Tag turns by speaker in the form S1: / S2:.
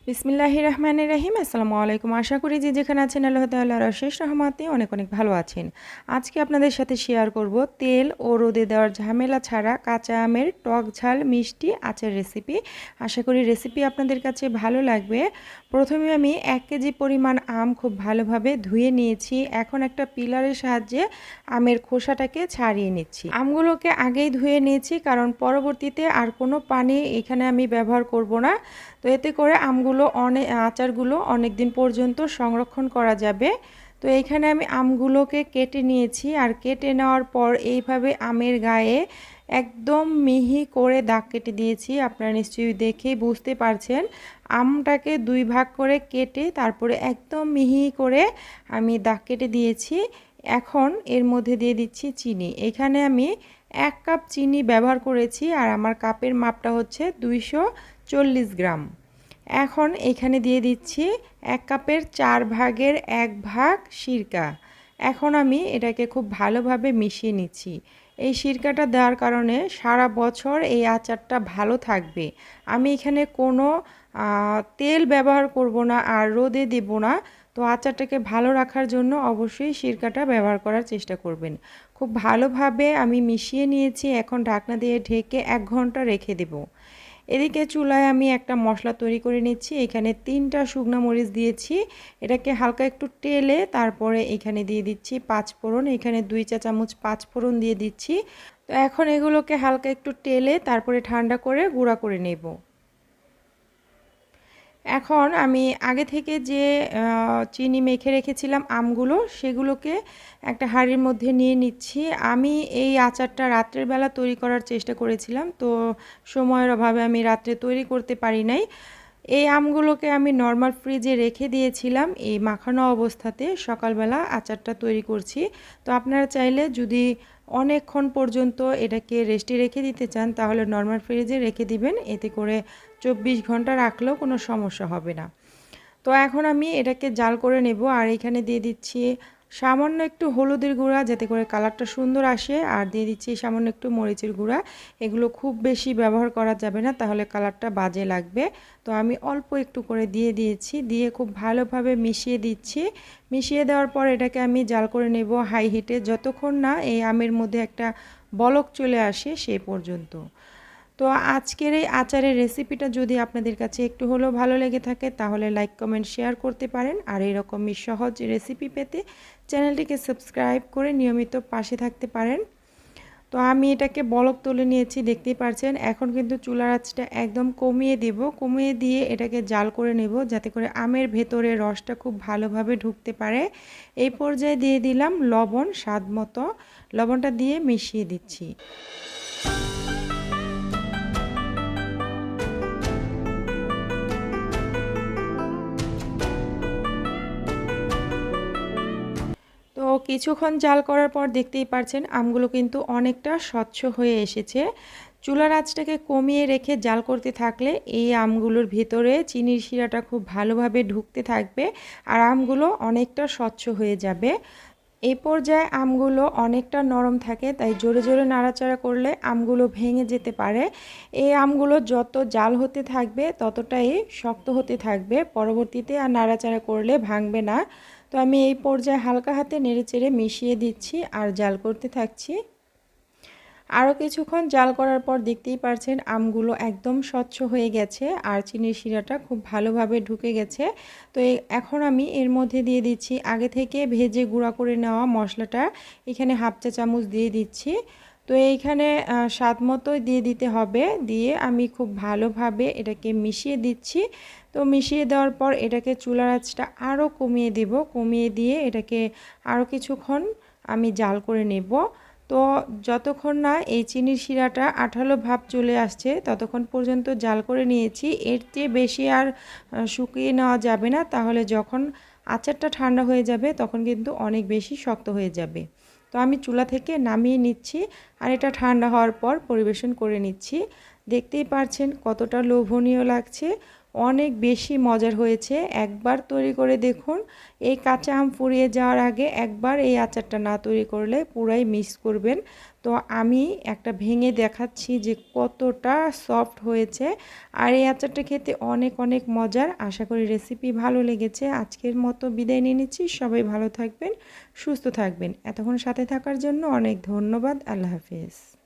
S1: বিসমিল্লাহির রহমানির রহিম। আসসালামু আলাইকুম। আশা করি যে যেখানে আছেন আল্লাহ তাআলার অশেষ রহমতে অনেক অনেক ভালো আছেন। আজকে আপনাদের সাথে শেয়ার করব তেল ও রোদে দেওয়ার ঝামেলা ছাড়া কাঁচা আমের টক ঝাল মিষ্টি আচার রেসিপি। আশা করি রেসিপি আপনাদের কাছে ভালো লাগবে। প্রথমে আমি 1 কেজি পরিমাণ আম খুব ভালোভাবে ধুয়ে নিয়েছি। এখন একটা পিলারের সাহায্যে আমের খোসাটাকে ছাড়িয়ে নিচ্ছি। আমগুলোকে আগেই ধুয়ে নিয়েছি কারণ পরবর্তীতে আর কোনো পানি এখানে আমি ব্যবহার করব না। তো এতে করে আচারগুলো অনেক দিন পর্যন্ত সংরক্ষণ করা যাবে। তো এইখানে আমি আমগুলোকে কেটে নিয়েছি আর কেটে নেওয়ার পর এইভাবে আমের গায়ে একদম মিহি করে দাগ কেটে দিয়েছি। আপনারা নিশ্চয়ই দেখেই বুঝতে পারছেন। আমটাকে 2 ভাগ করে কেটে তারপরে একদম মিহি করে আমি দাগ কেটে দিয়েছি। এখন এর মধ্যে দিয়ে দিচ্ছি চিনি। এখানে আমি 1 কাপ চিনি ব্যবহার করেছি আর আমার কাপের মাপটা হচ্ছে 240 গ্রাম। এখন এখানে দিয়ে দিচ্ছি 1 কাপের 4 ভাগের 1 ভাগ সিরকা। এখন আমি এটাকে খুব ভালোভাবে মিশিয়ে নিচ্ছি। এই সিরকাটা দেওয়ার কারণে সারা বছর এই আচারটা ভালো থাকবে। আমি এখানে কোনো তেল ব্যবহার করব না আর রোদে দেব না। তো আচারটাকে ভালো রাখার জন্য অবশ্যই সিরকাটা ব্যবহার করার চেষ্টা করবেন। খুব ভালোভাবে আমি মিশিয়ে নিয়েছি। এখন ঢাকনা দিয়ে ঢেকে 1 ঘন্টা রেখে দেব। এদিকে চুলায় আমি একটা মশলা তৈরি করে নিচ্ছি। এখানে 3টা শুকনো মরিচ দিয়েছি। এটাকে হালকা একটু টেলে তারপরে এখানে দিয়ে দিচ্ছি 5 ফোড়ন। এখানে 2 চা চামচ 5 ফোড়ন দিয়ে দিচ্ছি। তো এখন এগুলোকে হালকা একটু টেলে তারপরে ঠান্ডা করে গুঁড়া করে নেব। এখন আমি আগে থেকে যে চিনি মেখে রেখেছিলাম আমগুলো, সেগুলোকে একটা হাঁড়ির মধ্যে নিয়ে নিচ্ছি। আমি এই আচারটা রাত্রের বেলা তৈরি করার চেষ্টা করেছিলাম, তো সময়ের অভাবে আমি রাত্রে তৈরি করতে পারি নাই। এই আমগুলোকে আমি নর্মাল ফ্রিজে রেখে দিয়েছিলাম। এই মাখানো অবস্থাতে সকালবেলা আচারটা তৈরি করছি। তো আপনারা চাইলে যদি অনেকক্ষণ পর্যন্ত এটাকে রেস্টে রেখে দিতে চান তাহলে নর্মাল ফ্রিজে রেখে দিবেন। এতে করে 24 ঘন্টা রাখলেও কোনো সমস্যা হবে না। তো এখন আমি এটাকে জাল করে নেব আর এখানে দিয়ে দিচ্ছি সামান্য একটু হলুদের গুঁড়া যাতে করে কালারটা সুন্দর আসে, আর দিয়ে দিচ্ছি সামান্য একটু মরিচের গুঁড়া। এগুলো খুব বেশি ব্যবহার করা যাবে না, তাহলে কালারটা বাজে লাগবে। তো আমি অল্প একটু করে দিয়ে দিয়েছি, দিয়ে খুব ভালোভাবে মিশিয়ে দিচ্ছি। মিশিয়ে দেওয়ার পর এটাকে আমি জাল করে নেব হাই হিটে, যতক্ষণ না এই আমের মধ্যে একটা বলক চলে আসে সেই পর্যন্ত। তো আজকের এই আচারের রেসিপিটা যদি আপনাদের কাছে একটু হলেও ভালো লেগে থাকে তাহলে লাইক কমেন্ট শেয়ার করতে পারেন। আর এরকমই সহজ রেসিপি পেতে চ্যানেলটিকে সাবস্ক্রাইব করে নিয়মিত পাশে থাকতে পারেন। তো আমি এটাকে বলক তুলে নিয়েছি, দেখতেই পারছেন। এখন কিন্তু চুলার আঁচটা একদম কমিয়ে দেব, কমিয়ে দিয়ে এটাকে জাল করে নেব যাতে করে আমের ভেতরে রসটা খুব ভালোভাবে ঢুকতে পারে। এই পর্যায়ে দিয়ে দিলাম লবণ স্বাদ মতো। লবণটা দিয়ে মিশিয়ে দিচ্ছি। তো কিছুক্ষণ জাল করার পর দেখতেই পারছেন আমগুলো কিন্তু অনেকটা স্বচ্ছ হয়ে এসেছে। চুলার আঁচটাকে কমিয়ে রেখে জাল করতে থাকলে এই আমগুলোর ভিতরে চিনির শিরাটা খুব ভালোভাবে ঢুকতে থাকবে আর আমগুলো অনেকটা স্বচ্ছ হয়ে যাবে। এই পর্যায়ে আমগুলো অনেকটা নরম থাকে, তাই জোরে জোরে নাড়াচাড়া করলে আমগুলো ভেঙে যেতে পারে। এই আমগুলো যত জাল হতে থাকবে ততটাই শক্ত হতে থাকবে, পরবর্তীতে আর নাড়াচাড়া করলে ভাঙবে না। তো আমি এই পর্যায়ে হালকা হাতে নেড়েচেড়ে মিশিয়ে দিচ্ছি আর জাল করতে থাকছি। আরও কিছুক্ষণ জাল করার পর দেখতেই পারছেন আমগুলো একদম স্বচ্ছ হয়ে গেছে আর চিনির শিরাটা খুব ভালোভাবে ঢুকে গেছে। তো এখন আমি এর মধ্যে দিয়ে দিচ্ছি আগে থেকে ভেজে গুঁড়া করে নেওয়া মশলাটা। এখানে হাফ চা চামচ দিয়ে দিচ্ছি। তো এইখানে স্বাদ মতো দিয়ে দিতে হবে। দিয়ে আমি খুব ভালোভাবে এটাকে মিশিয়ে দিচ্ছি। তো মিশিয়ে দেওয়ার পর এটাকে চুলার আঁচটা আরও কমিয়ে দেব, কমিয়ে দিয়ে এটাকে আরও কিছুক্ষণ আমি জাল করে নেব। তো যতক্ষণ না এই চিনির শিরাটা আঠালো ভাব চলে আসছে ততক্ষণ পর্যন্ত জাল করে নিয়েছি। এর চেয়ে বেশি আর শুকিয়ে নেওয়া যাবে না, তাহলে যখন আচারটা ঠান্ডা হয়ে যাবে তখন কিন্তু অনেক বেশি শক্ত হয়ে যাবে। তো আমি চুলা থেকে নামিয়ে নিচ্ছি আর এটা ঠান্ডা হওয়ার পর পরিবেশন করে নিচ্ছি। দেখতেই পারছেন কতটা লোভনীয় লাগছে, অনেক বেশি মজার হয়েছে। একবার তৈরি করে দেখুন। এই কাঁচা আম ফুরিয়ে যাওয়ার আগে একবার এই আচারটা না তৈরি করলে পুরাই মিস করবেন। তো তো আমি একটা ভেঙে দেখাচ্ছি যে কতটা সফট হয়েছে। আর এই আচারটা খেতে অনেক অনেক মজার। আশা করি রেসিপি ভালো লেগেছে। আজকের মতো বিদায় নিয়ে নিচ্ছি। সবাই ভালো থাকবেন, সুস্থ থাকবেন। এতক্ষণ সাথে থাকার জন্য অনেক ধন্যবাদ। আল্লাহ হাফেজ।